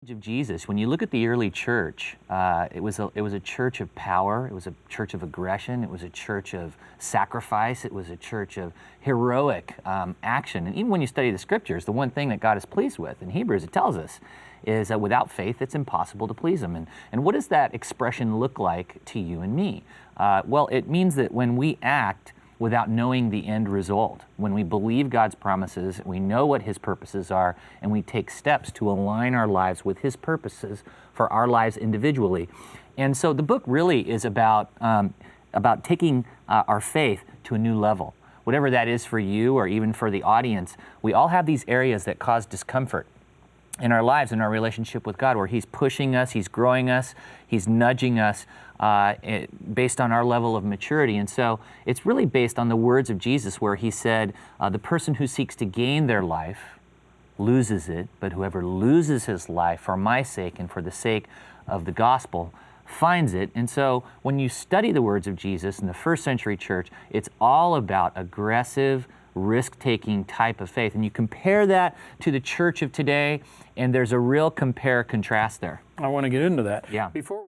Of Jesus, when you look at the early church, it was a church of power. It was a church of aggression. It was a church of sacrifice. It was a church of heroic action. And even when you study the scriptures, the one thing that God is pleased with in Hebrews, it tells us, is that without faith, it's impossible to please Him. And what does that expression look like to you and me? Well, it means that when we act without knowing the end result. When we believe God's promises, we know what His purposes are, and we take steps to align our lives with His purposes for our lives individually. And so the book really is about taking our faith to a new level. Whatever that is for you or even for the audience, we all have these areas that cause discomfort in our lives, in our relationship with God, where He's pushing us, He's growing us, He's nudging us based on our level of maturity. And so it's really based on the words of Jesus, where He said, the person who seeks to gain their life loses it, but whoever loses his life for my sake and for the sake of the gospel finds it. And so when you study the words of Jesus in the first century church, it's all about aggressive, risk-taking type of faith. And you compare that to the church of today, and there's a real compare-contrast there. I want to get into that. Yeah. Before